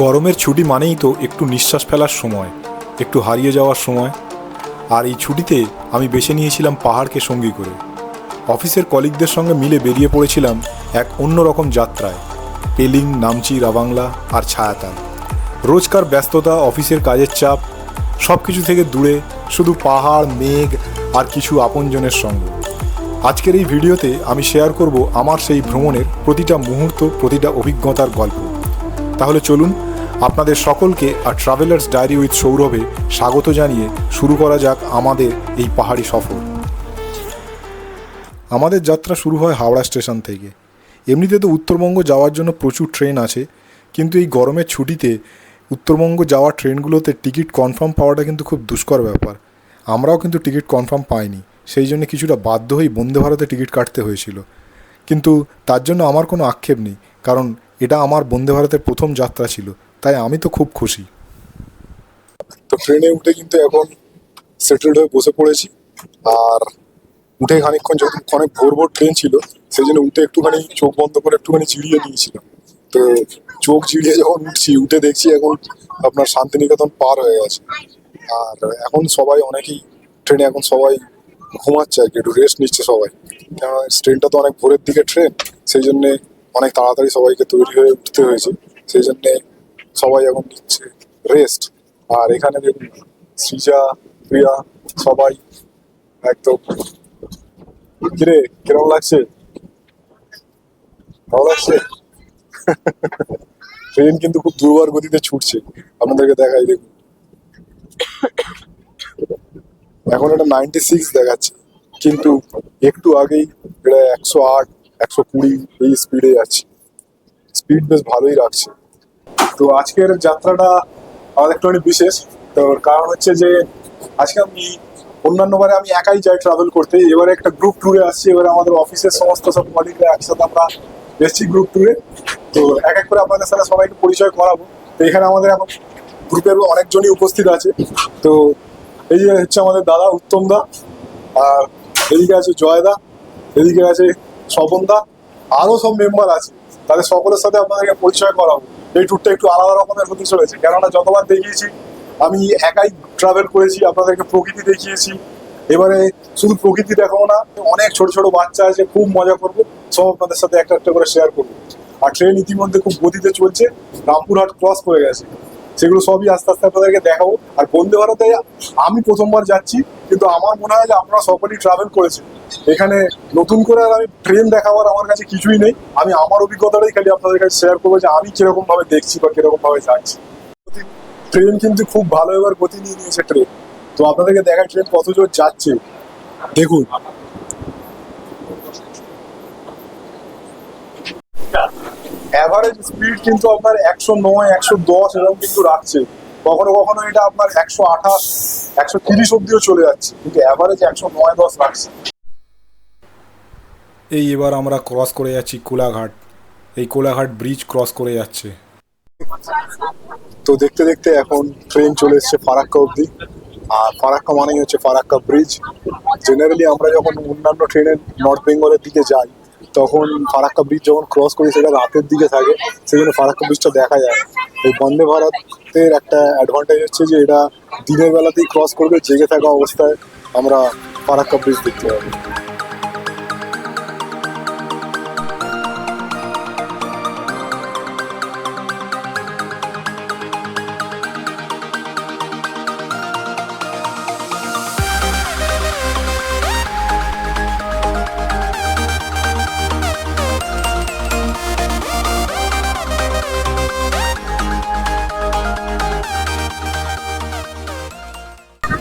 গরমের ছুটি মানেই তো একটু নিঃশ্বাস ফেলার সময়, একটু হারিয়ে যাওয়ার সময়। আর এই ছুটিতে আমি বেছে নিয়েছিলাম পাহাড়কে সঙ্গী করে। অফিসের কলিগদের সঙ্গে মিলে বেরিয়ে পড়েছিলাম এক অন্যরকম যাত্রায়। পেলিং, নামচি, রাবাংলা আর ছায়াতাল। রোজকার ব্যস্ততা, অফিসের কাজের চাপ সব কিছু থেকে দূরে শুধু পাহাড়, মেঘ আর কিছু আপনজনের সঙ্গ। আজকের এই ভিডিওতে আমি শেয়ার করব আমার সেই ভ্রমণের প্রতিটা মুহূর্ত, প্রতিটা অভিজ্ঞতার গল্প। তাহলে চলুন আপনাদের সকলকে আর ট্রাভেলার্স ডায়েরি উইথ সৌরভে স্বাগত জানিয়ে শুরু করা যাক আমাদের এই পাহাড়ি সফর। আমাদের যাত্রা শুরু হয় হাওড়া স্টেশন থেকে। এমনিতে তো উত্তরবঙ্গ যাওয়ার জন্য প্রচুর ট্রেন আছে, কিন্তু এই গরমের ছুটিতে উত্তরবঙ্গ যাওয়ার ট্রেনগুলোতে টিকিট কনফার্ম পাওয়াটা কিন্তু খুব দুষ্কর ব্যাপার। আমরাও কিন্তু টিকিট কনফার্ম পাইনি, সেই জন্য কিছুটা বাধ্য হয়েই বন্দে ভারতে টিকিট কাটতে হয়েছিল। কিন্তু তার জন্য আমার কোনো আক্ষেপ নেই, কারণ এটা আমার বন্দে ভারতের প্রথম যাত্রা ছিল, তাই আমি তো খুব খুশি। তো ট্রেনে উঠে কিন্তু এখন সেটেলড হয়ে বসে পড়েছি। আর উঠে খানিকক্ষণ, যেহেতু অনেক ভোর ভোর ট্রেন ছিল, সেই জন্য উঠে একটুখানি চোখ বন্ধ করে একটুখানি চিড়িয়ে নিয়েছিলাম। তো চোখ চিড়িয়ে যখন উঠে দেখছি এখন আপনার শান্তিনিকেতন পার হয়ে গেছে। আর এখন সবাই, অনেকেই ট্রেনে এখন সবাই ঘুমাচ্ছে আর কি, একটু রেস্ট নিচ্ছে সবাই। কেননা ট্রেনটা তো অনেক ভোরের দিকে ট্রেন, সেই জন্যে অনেক তাড়াতাড়ি সবাইকে তৈরি হয়ে উঠতে হয়েছে, সেই জন্যে সবাই এখন নিচ্ছে রেস্ট। আর এখানে দেখুন সৃজা, প্রিয়া সবাই একদম। কিরে, কিরকম লাগছে? ভালো লাগছে? ট্রেন কিন্তু খুব দুর্বার গতিতে ছুটছে, আপনাদেরকে দেখাই দেখুন। এখন এটা 96 দেখাচ্ছে, কিন্তু একটু আগেই এটা 108, 120 এই স্পিডে যাচ্ছে। স্পিড বেশ ভালোই রাখছে। তো আজকের যাত্রাটা আমাদের একটুখানি বিশেষ। তো কারণ হচ্ছে যে আজকে আমি, অন্যান্যবারে আমি একাই যাই ট্রাভেল করতে, এবারে একটা গ্রুপ ট্যুরে আসছি। এবারে আমাদের অফিসের সমস্ত সব কলিগরা একসাথে আমরা এসেছি গ্রুপ ট্যুরে। তো এক এক করে আপনাদের সাথে সবাইকে পরিচয় করাবো। তো এখানে আমাদের এখন গ্রুপের অনেকজনই উপস্থিত আছে। তো এই যে হচ্ছে আমাদের দাদা উত্তম দা, আর এদিকে আছে জয়দা, এদিকে আছে স্বপন দা, আরও সব মেম্বার আছে। তাদের সকলের সাথে আপনাদেরকে পরিচয় করাবো। এই ট্যুরটা একটু আলাদা রকমের হতে চলেছে, কেননা যতবার দেখিয়েছি আমি একাই ট্রাভেল করেছি, আপনাদেরকে প্রকৃতি দেখিয়েছি। এবারে শুধু প্রকৃতি দেখাবো না, অনেক ছোট ছোট বাচ্চা আছে, খুব মজা করবো, সব আপনাদের সাথে একটা একটা করে শেয়ার করবো। আর ট্রেন ইতিমধ্যে খুব গতিতে চলছে, রামপুরহাট ক্রস করে গেছে, সেগুলো সবই আস্তে আস্তে আপনাদেরকে দেখাবো। আর বন্দে ভারতে আমি প্রথমবার যাচ্ছি, কিন্তু আমার মনে হয় যে আপনারা সকলেই ট্রাভেল করেছেন। এখানে নতুন করে আর আমি ট্রেন দেখাবার আমার কাছে কিছুই নেই, আমি আমার অভিজ্ঞতাটাই খালি আপনাদের কাছে শেয়ার করবো, যে আমি কিরকম ভাবে দেখছি বা কিরকম ভাবে যাচ্ছি। ট্রেন কিন্তু খুব ভালো এবার গতি নিয়ে নিয়েছে ট্রেন। তো আপনাদেরকে দেখায় ট্রেন কত জোর যাচ্ছে দেখুন। অ্যাভারেজ স্পিড কিন্তু আপনার 109, 110 এরকম কিন্তু রাখছে। কখনো কখনো এটা আপনার 128, 130 অব্দিও চলে যাচ্ছে, কিন্তু অ্যাভারেজ 109, 10 রাখছে। এই এবার আমরা ক্রস করে যাচ্ছি কোলাঘাট। এই কোলাঘাট ব্রিজ ক্রস করে যাচ্ছে। তো দেখতে দেখতে এখন ট্রেন চলে এসছে ফারাক্কা অব্দি। আর ফারাক্কা মানেই হচ্ছে ফারাক্কা ব্রিজ। জেনারেলি আমরা যখন অন্যান্য ট্রেনে নর্থ বেঙ্গলের দিকে যাই, তখন ফারাক্কা ব্রিজ যখন ক্রস করি সেটা রাতের দিকে থাকে, সেই জন্য ফারাক্কা ব্রিজটা দেখা যায়। এই বন্দে ভারতের একটা অ্যাডভান্টেজ হচ্ছে যে এটা দিনের বেলাতেই ক্রস করবে, জেগে থাকা অবস্থায় আমরা ফারাক্কা ব্রিজ দেখতে পাবো।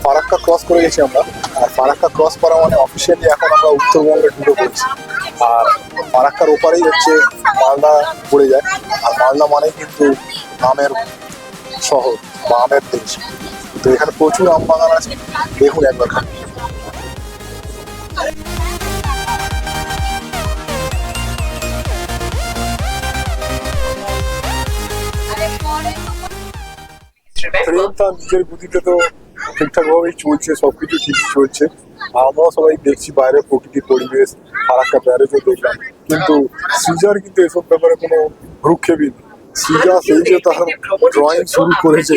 ফারাক্কা ক্রস করে গেছি আমরা। আর ফারাক্কা ক্রস করা মানে অফিসিয়ালি এখন আমরা উত্তরবঙ্গে ঢুকে পড়েছি। আর ফারাক্কার ওপারেই হচ্ছে মালদা পড়ে যায়। আর মালদা মানেই কিন্তু আমের শহর বা আমের দেশ। তো এখানে প্রচুর আম বাগান আছে, দেখুন একবার। ট্রেনটা নিজের গতিতে তো ঠিকঠাক ভাবেই চলছে, সবকিছু ঠিক চলছে। আমরাও সবাই দেখছি বাইরের প্রকৃতির পরিবেশ, ফারাক্কা ব্যারেজও দেখলাম, কিন্তু সৃজার কিন্তু এসব ব্যাপারে কোনো ভ্রুক্ষেপই নেই। সৃজা সেই যে তার ড্রয়িং শুরু করেছে,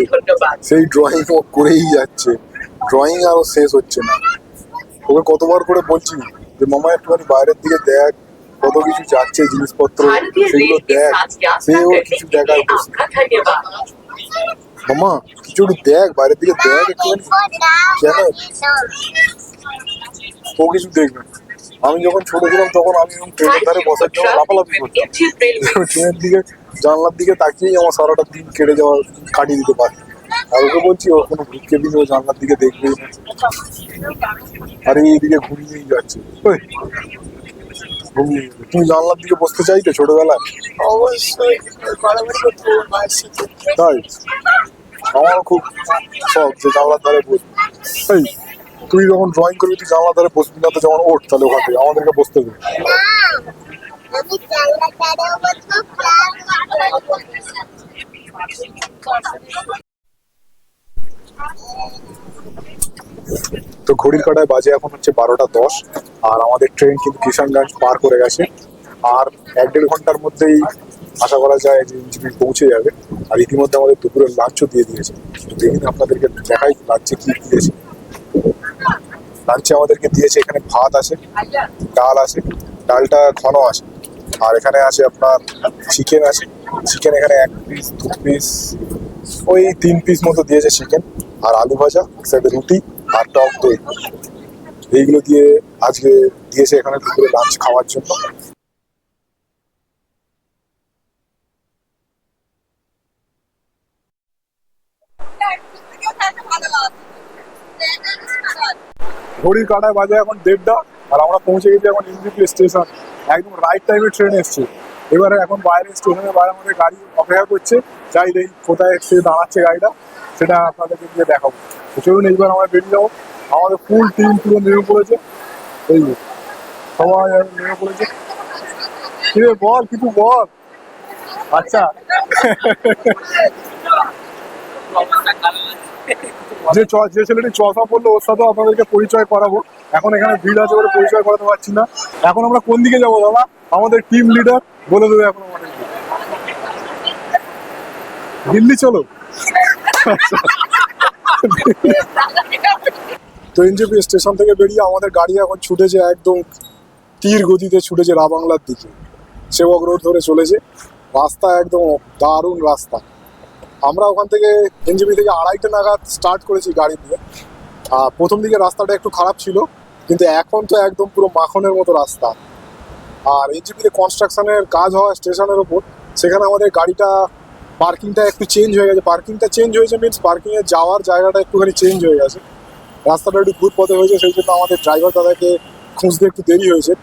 সেই ড্রয়িং ও করেই যাচ্ছে, ড্রয়িং আরও শেষ হচ্ছে না। ওকে কতবার করে বলছি যে মামা একটুখানি বাইরের দিকে দেখ, কত কিছু যাচ্ছে জিনিসপত্র, সেগুলো দেখ, সে ওর কিছু দেখায় বসে। মামা কিছু একটু দেখ, বাইরের দিকে দেখ একটুখানি, কেন ও কিছু দেখবে। আমি যখন ছোট ছিলাম তখন আমি ট্রেনের ধারে বসার জন্য লাফালাফি করতাম, ট্রেনের দিকে জানলার দিকে তাকিয়েই আমার সারাটা দিন কাটিয়ে দিতে পারি। আর ওকে বলছি ও কোনো ভূতকে দিন ও জানলার দিকে দেখবেই না, আর এইদিকে ঘুরিয়েই যাচ্ছে। তুমি জানলার দিকে বসতে চাইতে ছোটবেলায়? অবশ্যই তাই আমারও খুব শখ যে জানলার ধারে বসবি। এই তুই যখন ড্রয়িং করবি তুই জানলার ধারে বসবি না তো, যেমন ওঠ তাহলে ওখান থেকে আমাদেরকে বসতে দে। তো ঘড়ির কাঁটায় বাজে এখন হচ্ছে 12টা 10, আর আমাদের ট্রেন কিন্তু কিষানগঞ্জ পার করে গেছে। আর 1-1.5 ঘন্টার মধ্যেই আশা করা যায় যে ইঞ্জিনিয়ার পৌঁছে যাবে। আর ইতিমধ্যে আমাদের দুপুরের লাঞ্চও দিয়ে দিয়েছে। দেখুন আপনাদেরকে দেখাই লাঞ্চে কি দিয়েছে। লাঞ্চে আমাদেরকে দিয়েছে এখানে ভাত আছে, ডাল আছে, ডালটা ঘন আছে, আর এখানে আছে আপনার চিকেন আছে। চিকেন এখানে 1 পিস 2 পিস ওই 3 পিস মতো দিয়েছে চিকেন, আর আলু ভাজা, সাথে রুটি আর টক দই, এইগুলো দিয়ে আজকে দিয়েছে এখানে দুপুরে লাঞ্চ খাওয়ার জন্য। ঘড়ির কাঁটায় বাজে এখন 1:30, আর আমরা পৌঁছে গেছি এখন এনজেপি স্টেশন। একদম রাইট টাইমে ট্রেন এসছে। এবারে এখন বাইরে স্টেশনের বাইরে আমাদের গাড়ি অপেক্ষা করছে, যাই দেখি কোথায় সে দাঁড়াচ্ছে গাড়িটা, সেটা আপনাদেরকে গিয়ে দেখাবো। তো চলুন এইবার আমরা বেরিয়ে যাবো। আমাদের ফুল টিম পুরো নেমে পড়েছে, এই যে সবাই নেমে পড়েছে। কিরে বল, কিছু বল। আচ্ছা যে ছেলেটি চশমা পড়লো ওর সাথেও আপনাদেরকে পরিচয় করাবো। এখন এখানে ভিড় আছে বলে পরিচয় করাতে পারছি না। এখন আমরা কোন দিকে যাবো দাদা? আমাদের টিম লিডার বলে দেবে এখন আমাদেরকে। দিল্লি চলো। তো এনজেপি স্টেশন থেকে বেরিয়ে আমাদের গাড়ি এখন ছুটেছে একদম তীর গতিতে, ছুটেছে রাবাংলার দিকে। সেবক রোড ধরে চলেছে। রাস্তা একদম দারুণ রাস্তা। আমরা ওখান থেকে এনজেপি থেকে 2:30 নাগাদ স্টার্ট করেছি গাড়ি নিয়ে। প্রথম দিকে রাস্তাটা একটু খারাপ ছিল, কিন্তু এখন তো একদম পুরো মাখনের মতো রাস্তা। আর এনজেপিতে কনস্ট্রাকশনের কাজ হয় স্টেশনের ওপর, সেখানে আমাদের গাড়িটা পার্কিংটা একটু চেঞ্জ হয়ে গেছে। পার্কিংটা চেঞ্জ হয়েছে মিনস পার্কিংয়ে যাওয়ার জায়গাটা একটুখানি চেঞ্জ হয়ে গেছে। রাস্তাটা একটু ঘুর পথে হয়েছে, সেই জন্য আমাদের ড্রাইভার দাদাকে খুঁজতে একটু দেরি হয়েছে।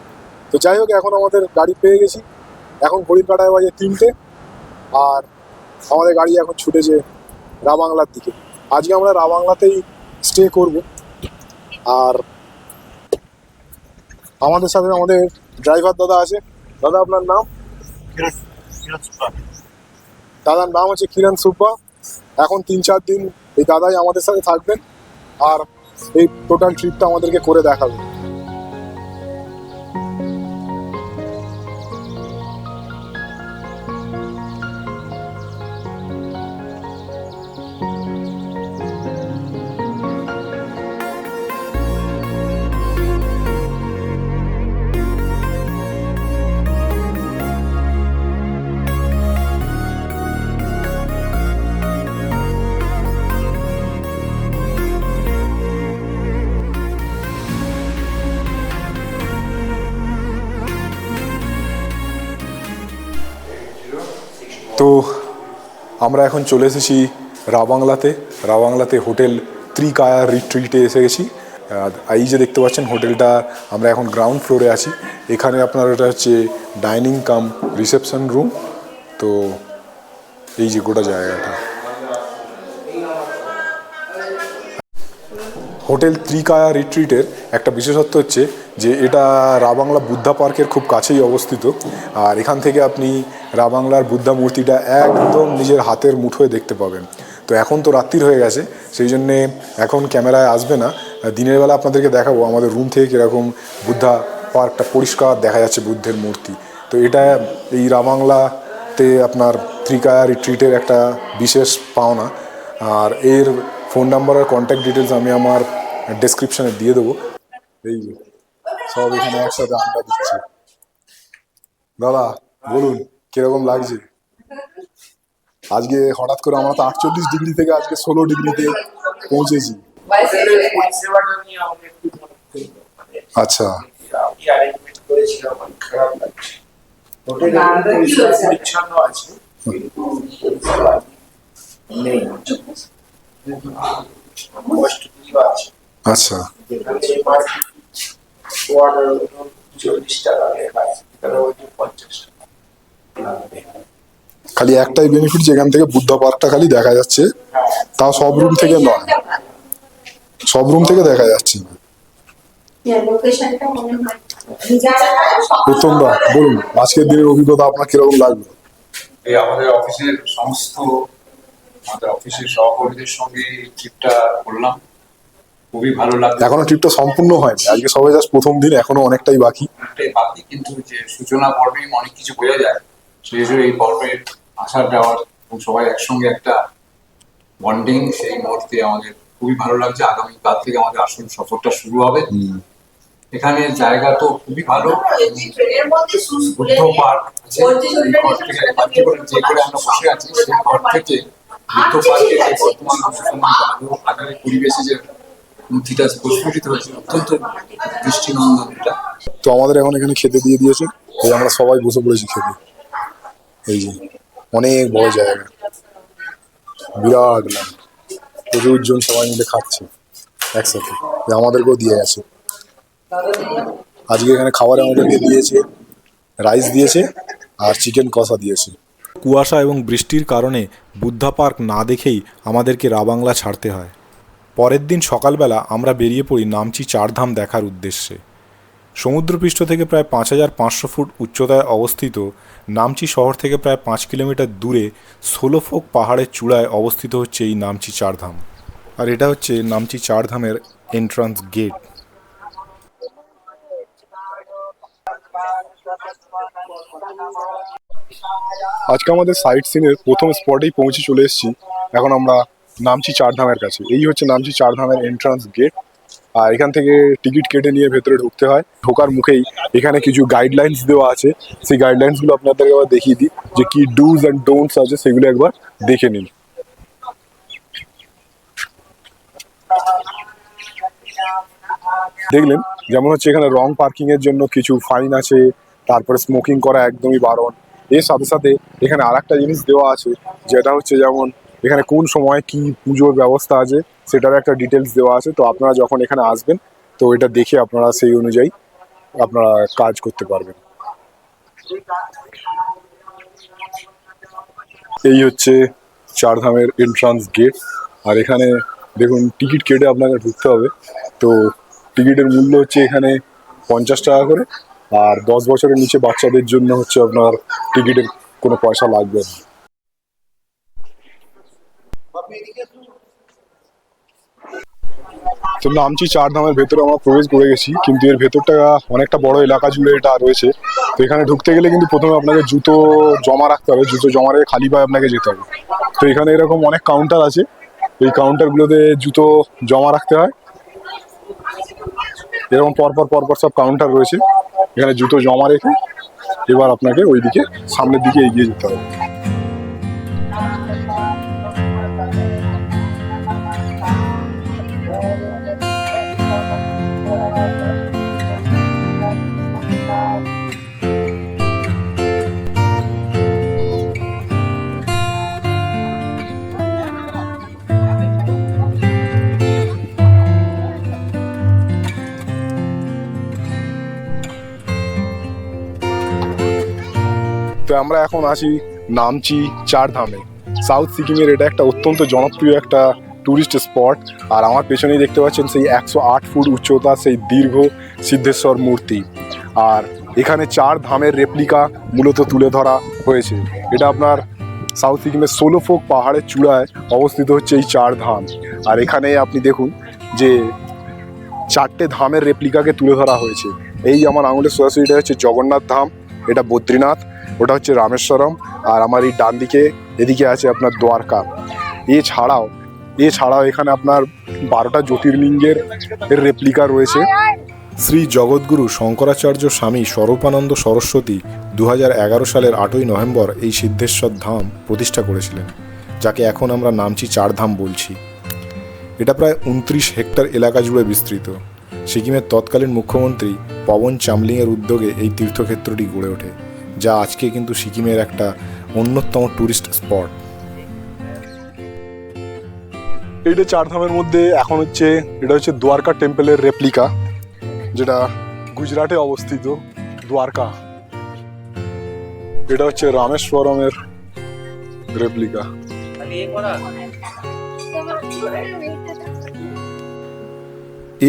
তো যাই হোক, এখন আমাদের গাড়ি পেয়ে গেছি। এখন ঘড়ির কাঁটায় বাজে 3টে, আর আমাদের গাড়ি এখন ছুটেছে রাবাংলার দিকে। আজকে আমরা রাবাংলাতেই স্টে করব। আর আমাদের সাথে আমাদের ড্রাইভার দাদা আছে। দাদা আপনার নাম? দাদার নাম হচ্ছে কিরণ সুব্বা। এখন 3-4 দিন এই দাদাই আমাদের সাথে থাকবেন, আর এই টোটাল ট্রিপটা আমাদেরকে করে দেখাবে। তো আমরা এখন চলে এসেছি রাবাংলাতে হোটেল ত্রিকায়া রিট্রিটে এসে গেছি। এই যে দেখতে পাচ্ছেন হোটেলটা, আমরা এখন গ্রাউন্ড ফ্লোরে আছি। এখানে আপনার এটা হচ্ছে ডাইনিং কাম রিসেপশন রুম। তো এই যে গোটা জায়গাটা, হোটেল ত্রিকায়া রিট্রিটের একটা বিশেষত্ব হচ্ছে যে এটা রাবাংলা বুদ্ধা পার্কের খুব কাছেই অবস্থিত। আর এখান থেকে আপনি রাবাংলার বুদ্ধা মূর্তিটা একদম নিজের হাতের মুঠোয় দেখতে পাবেন। তো এখন তো রাত্রির হয়ে গেছে, সেই জন্যে এখন ক্যামেরায় আসবে না। দিনের বেলা আপনাদেরকে দেখাবো আমাদের রুম থেকে কীরকম বুদ্ধা পার্কটা পরিষ্কার দেখা যাচ্ছে, বুদ্ধের মূর্তি। তো এটা এই রাবাংলা তে আপনার ত্রিকায়া রিট্রিটের একটা বিশেষ পাওনা। আর এর ফোন নাম্বার আর কন্ট্যাক্ট ডিটেলস আমি আমার ডেসক্রিপশানে দিয়ে দেবো। এই যে সব এখানে একসাথে আড্ডা দিচ্ছে। দাদা বলুন কিরকম লাগছে? আজকে হঠাৎ করে আমরা তো 48 ডিগ্রি থেকে আজকে 16 ডিগ্রিতে পৌঁছেছি। আচ্ছা, আচ্ছা, খালি একটাই বেনিফিট, যেখান থেকে বুদ্ধা পার্কটা খালি দেখা যাচ্ছে, তাও সব রুম থেকে নয়, সব রুম থেকে দেখা যাচ্ছে না। প্রথমবার বলুন আজকের দিনের অভিজ্ঞতা আপনার কিরকম লাগলো? এই আমাদের অফিসের সহকর্মীদের সঙ্গে ট্রিপটা করলাম, খুবই ভালো লাগলো। এখনো ট্রিপটা সম্পূর্ণ হয়নি, আজকে সবাই জাস্ট প্রথম দিন, এখনো অনেকটাই বাকি। কিন্তু যে সূচনা পর্বে অনেক কিছু বোঝা যায়, সেই হিসেবে এই পর্বের আসার যাওয়ার এবং সবাই একসঙ্গে একটা বন্ডিং, সেই মুহূর্তে আমাদের খুবই ভালো লাগছে। আগামীকাল থেকে আমাদের আসল সফরটা শুরু হবে। এখানে জায়গা তো খুবই ভালো, বুদ্ধ পার্ক আছে, এই ঘর থেকে যে করে আমরা বসে আছি, সেই ঘর থেকে বুদ্ধ পার্কে যে বর্তমান আলো আকারে পরিবেশে যে মূর্তিটা প্রস্ফুটিত হয়েছে, অত্যন্ত দৃষ্টিনন্দন এটা। তো আমাদের এখন এখানে খেতে দিয়ে দিয়েছে, এই আমরা সবাই বসে পড়েছি খেতে। এই যে অনেক বড় জায়গা, বিরাট মানে প্রচুর জন সবাই মিলে খাচ্ছে একসাথে, আমাদেরকেও দিয়ে গেছে। আজকে এখানে খাবারে আমাদেরকে দিয়েছে রাইস দিয়েছে আর চিকেন কষা দিয়েছে। কুয়াশা এবং বৃষ্টির কারণে বুদ্ধা পার্ক না দেখেই আমাদেরকে রাবাংলা ছাড়তে হয়। পরের দিন সকালবেলা আমরা বেরিয়ে পড়ি নামচি চারধাম দেখার উদ্দেশ্যে। সমুদ্রপৃষ্ঠ থেকে প্রায় 5500 ফুট উচ্চতায় অবস্থিত নামচি শহর থেকে প্রায় 5 কিলোমিটার দূরে সোলোফোক পাহাড়ের চূড়ায় অবস্থিত হচ্ছে এই নামচি চারধাম। আর এটা হচ্ছে নামচি চারধামের এন্ট্রান্স গেট। আজকে আমাদের সাইট সিনের প্রথম স্পটেই পৌঁছে চলে এসেছি। এখন আমরা নামচি চারধামের কাছে। এই হচ্ছে নামচি চারধামের এন্ট্রান্স গেট। আর এখান থেকে টিকিট কেটে নিয়ে ভেতরে ঢুকতে হয়। ঢোকার মুখেই এখানে কিছু গাইডলাইন্স দেওয়া আছে, সেই গাইডলাইন্সগুলো আপনাদেরকে একবার দেখিয়ে দিই, যে কি ডুজ অ্যান্ড ডোন্টস আছে সেগুলো একবার দেখে নিন। দেখলেন যেমন হচ্ছে এখানে রং পার্কিং এর জন্য কিছু ফাইন আছে, তারপরে স্মোকিং করা একদমই বারণ। এর সাথে সাথে এখানে আর একটা জিনিস দেওয়া আছে, যেটা হচ্ছে যেমন এখানে কোন সময় কি পুজোর ব্যবস্থা আছে সেটার একটা ডিটেলস দেওয়া আছে। তো আপনারা যখন এখানে আসবেন তো এটা দেখে আপনারা সেই অনুযায়ী আপনারা কাজ করতে পারবেন। এই হচ্ছে চারধামের এন্ট্রান্স গেট। আর এখানে দেখুন টিকিট কেটে আপনাকে ঢুকতে হবে। তো টিকিটের মূল্য হচ্ছে এখানে 50 টাকা করে, আর 10 বছরের নিচে বাচ্চাদের জন্য হচ্ছে আপনার টিকিটের কোনো পয়সা লাগবে না। তো নামচি চারধামের ভেতরে আমরা প্রবেশ করে গেছি, কিন্তু এর ভেতরটা অনেকটা বড় এলাকা জুড়ে এটা রয়েছে। তো এখানে ঢুকতে গেলে কিন্তু প্রথমে আপনাকে জুতো জমা রাখতে হবে, জুতো জমা রেখে খালি পায়ে আপনাকে যেতে হবে। তো এখানে এরকম অনেক কাউন্টার আছে, এই কাউন্টারগুলোতে জুতো জমা রাখতে হয়। এরকম পরপর পরপর সব কাউন্টার রয়েছে, এখানে জুতো জমা রেখে এবার আপনাকে ওইদিকে সামনের দিকে এগিয়ে যেতে হবে। তো আমরা এখন আছি নামচি চারধামে, সাউথ সিকিমের। এটা একটা অত্যন্ত জনপ্রিয় একটা ট্যুরিস্ট স্পট। আর আমার পেছনেই দেখতে পাচ্ছেন সেই 108 ফুট উচ্চতা সেই দীর্ঘ সিদ্ধেশ্বর মূর্তি। আর এখানে 4 ধামের রেপ্লিকা মূলত তুলে ধরা হয়েছে। এটা আপনার সাউথ সিকিমের সোলোফোক পাহাড়ের চূড়ায় অবস্থিত হচ্ছে এই 4 ধাম। আর এখানে আপনি দেখুন যে 4টে ধামের রেপ্লিকাকে তুলে ধরা হয়েছে। এই আমার আঙুলের সোজাসুজিটা হচ্ছে জগন্নাথ ধাম, এটা বদ্রীনাথ, ওটা হচ্ছে রামেশ্বরম, আর আমার এই ডান দিকে এদিকে আছে আপনার দ্বারকা। এছাড়াও এখানে আপনার 12টা জ্যোতির্লিঙ্গের রেপ্লিকা রয়েছে। শ্রী জগৎগুরু শঙ্করাচার্য স্বামী স্বরূপানন্দ সরস্বতী 2011 সালের 8ই নভেম্বর এই সিদ্ধেশ্বর ধাম প্রতিষ্ঠা করেছিলেন, যাকে এখন আমরা নামচি চারধাম বলছি। এটা প্রায় 29 হেক্টর এলাকা জুড়ে বিস্তৃত। সিকিমের তৎকালীন মুখ্যমন্ত্রী পবন চামলিংয়ের উদ্যোগে এই তীর্থক্ষেত্রটি গড়ে ওঠে, যা আজকে কিন্তু সিকিমের একটা অন্যতম ট্যুরিস্ট স্পট। এইটা চারধামের মধ্যে এটা হচ্ছে দ্বারকা টেম্পলের রেপ্লিকা, যেটা গুজরাটে অবস্থিত দ্বারকা। এটা হচ্ছে রামেশ্বরমের রেপ্লিকা।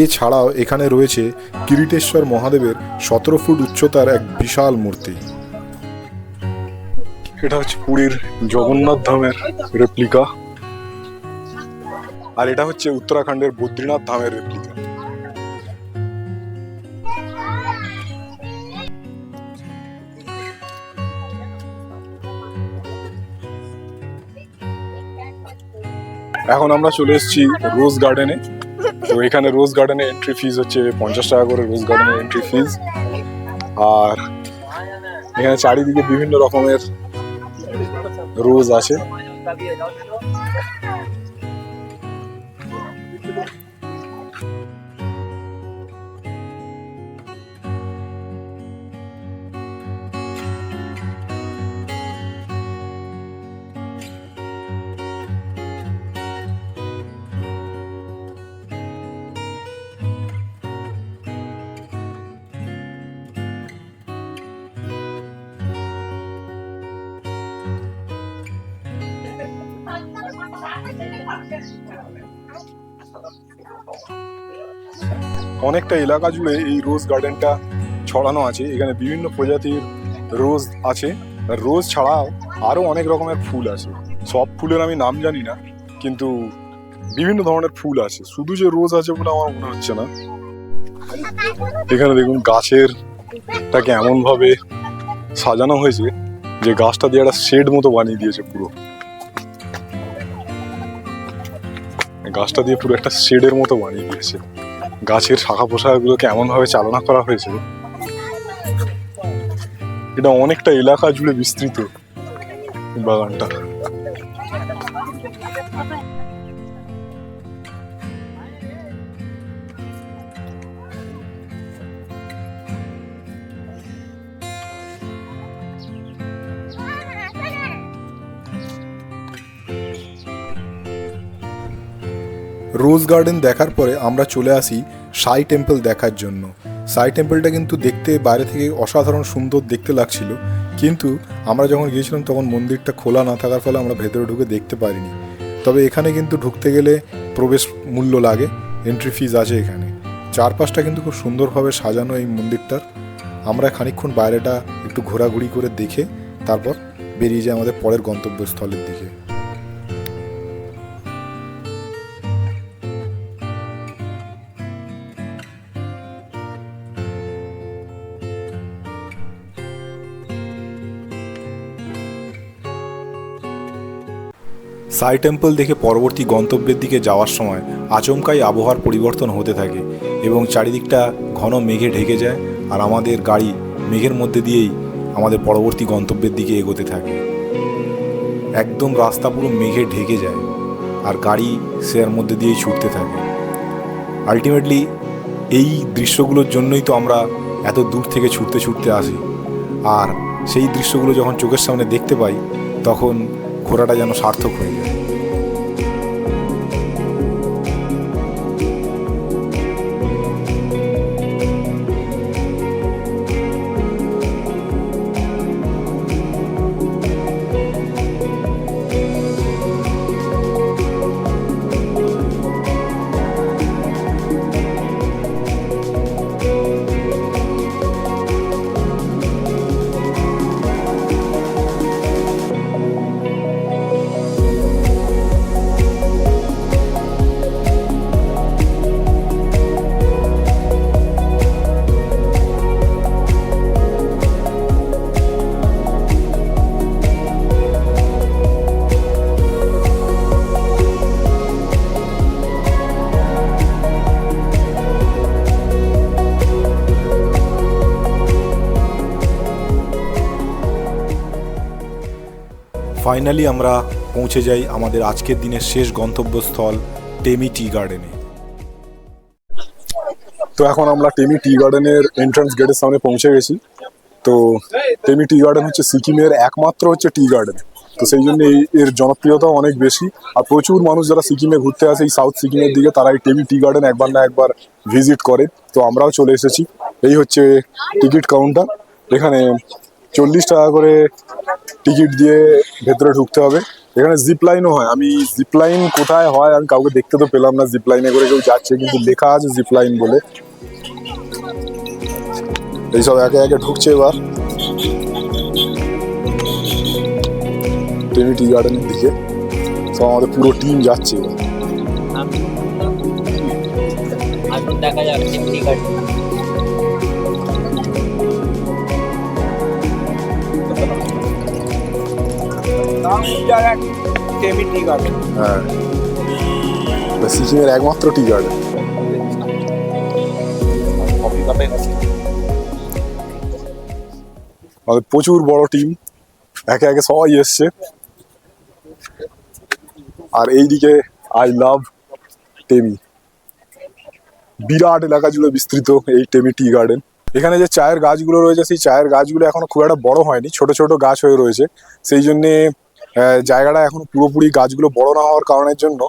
এছাড়াও এখানে রয়েছে কিরিটেশ্বর মহাদেবের 17 ফুট উচ্চতার এক বিশাল মূর্তি। এটা হচ্ছে পুরীর জগন্নাথ ধামের রেপ্লিকা, আর এটা হচ্ছে উত্তরাখণ্ডের বদ্রীনাথ ধামের রেপ্লিকা। এখন আমরা চলে এসেছি রোজ গার্ডেনে। তো এখানে রোজ গার্ডেনে এন্ট্রি ফিজ হচ্ছে 50 টাকা করে, রোজ গার্ডেনের এন্ট্রি ফিজ। আর এখানে চারিদিকে বিভিন্ন রকমের রোজ আছে। অনেকটা এলাকা জুড়ে এই রোজ গার্ডেনটা ছড়ানো আছে। এখানে বিভিন্ন প্রজাতির রোজ আছে। রোজ ছাড়াও আরো অনেক রকমের ফুল আছে। সব ফুলের আমি নাম জানি না, কিন্তু বিভিন্ন ধরনের ফুল আছে। শুধু যে রোজ আছে বলে আমার মনে হচ্ছে না। এখানে দেখুন গাছেরটাকে এমন ভাবে সাজানো হয়েছে যে গাছটা দিয়ে একটা শেড মতো বানিয়ে দিয়েছে। পুরো গাছটা দিয়ে পুরো একটা শেডের মতো বানিয়ে দিয়েছে। গাছের শাখা পোশাকগুলোকে এমন ভাবে চালনা করা হয়েছে। এটা অনেকটা এলাকা জুড়ে বিস্তৃত বাগানটা। রোজ গার্ডেন দেখার পরে আমরা চলে আসি সাই টেম্পল দেখার জন্য। সাই টেম্পলটা কিন্তু দেখতে বাইরে থেকে অসাধারণ সুন্দর দেখতে লাগছিল, কিন্তু আমরা যখন গিয়েছিলাম তখন মন্দিরটা খোলা না থাকার ফলে আমরা ভেতরে ঢুকে দেখতে পারিনি। তবে এখানে কিন্তু ঢুকতে গেলে প্রবেশ মূল্য লাগে, এন্ট্রি ফিজ আছে এখানে। চারপাশটা কিন্তু খুব সুন্দরভাবে সাজানো এই মন্দিরটার। আমরা খানিকক্ষণ বাইরেটা একটু ঘোরাঘুরি করে দেখে তারপর বেরিয়ে যাই আমাদের পরের গন্তব্যস্থলের দিকে। সাই টেম্পল দেখে পরবর্তী গন্তব্যের দিকে যাওয়ার সময় আচমকাই আবহাওয়ার পরিবর্তন হতে থাকে এবং চারিদিকটা ঘন মেঘে ঢেকে যায়, আর আমাদের গাড়ি মেঘের মধ্যে দিয়েই আমাদের পরবর্তী গন্তব্যের দিকে এগোতে থাকে। একদম রাস্তা পুরো মেঘে ঢেকে যায় আর গাড়ি সের মধ্যে দিয়েই ছুটতে থাকে। আলটিমেটলি এই দৃশ্যগুলোর জন্যই তো আমরা এত দূর থেকে ছুটতে ছুটতে আসি, আর সেই দৃশ্যগুলো যখন চোখের সামনে দেখতে পাই তখন ঘোরাটা যেন সার্থক হয়ে যায়। ফাইনালি আমরা পৌঁছে যাই আমাদের আজকের দিনের শেষ গন্তব্যস্থল টেমি টি গার্ডেনে। তো এখন আমরা টেমি টি গার্ডেনের এন্ট্রান্স গেটের সামনে পৌঁছে গেছি। তো টেমি টি গার্ডেন হচ্ছে সিকিমের একমাত্র হচ্ছে টি গার্ডেন, তো সেই জন্য এর জনপ্রিয়তাও অনেক বেশি। আর প্রচুর মানুষ যারা সিকিমে ঘুরতে আসে এই সাউথ সিকিমের দিকে, তারা এই টেমি টি গার্ডেন একবার না একবার ভিজিট করে। তো আমরাও চলে এসেছি। এই হচ্ছে টিকিট কাউন্টার, এখানে 40 টাকা করে টিকিট দিয়ে ভেতরে ঢুকতে হবে। এখানে জিপ লাইনও হয়। আমি জিপ লাইন কোথায় হয় আমি কাউকে দেখতে তো পেলাম না জিপ লাইনে করে কেউ যাচ্ছে, কিন্তু লেখা আছে জিপ লাইন বলে। এইসব একে একে ঢুকছে এবার টেমি টি গার্ডেনের দিকে। সব আমাদের পুরো টিম যাচ্ছে এবার। এখন দেখা যাবে টেম্পলি গার্ডেন। হ্যাঁ, সিকিমের একমাত্র টি গার্ডেন। আমাদের প্রচুর বড় টিম, একে একে সবাই এসছে। আর এইদিকে আই লাভ টেমি, বিরাট এলাকা জুড়ে বিস্তৃত এই টেমি টি গার্ডেন। এখানে যে চায়ের গাছগুলো রয়েছে সেই চায়ের গাছগুলো এখনো খুব একটা বড় হয়নি, ছোট ছোট গাছ হয়ে রয়েছে। সেই জন্যে জায়গাটা এখন পুরোপুরি গাছগুলো বড় না হওয়ার কারণের জন্য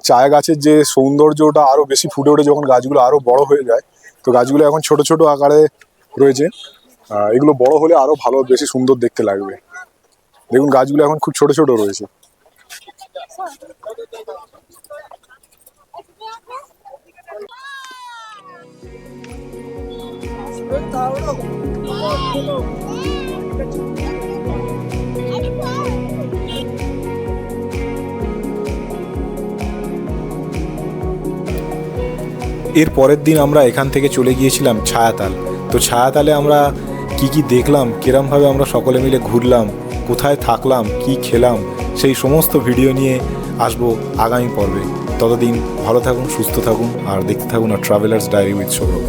চায় গাছের যে সৌন্দর্যটা আরো বেশি ফুটে ওঠে যখন গাছগুলো আরো বড় হয়ে যায়। তো গাছগুলো এখন ছোট ছোট আকারে রয়েছে। এগুলো বড় হলে আরো ভালো বেশি সুন্দর দেখতে লাগবে। দেখুন গাছগুলো এখন খুব ছোট ছোট রয়েছে। এর পরের দিন আমরা এখান থেকে চলে গিয়েছিলাম ছায়াতাল। তো ছায়াতালে আমরা কি দেখলাম, কিরমভাবে আমরা সকলে মিলে ঘুরলাম, কোথায় থাকলাম, কি খেলাম, সেই সমস্ত ভিডিও নিয়ে আসবো আগামী পর্বে। ততদিন ভালো থাকুন, সুস্থ থাকুন আর দেখতে থাকুন আর ট্রাভেলার্স ডায়েরি উইথ সৌরভ।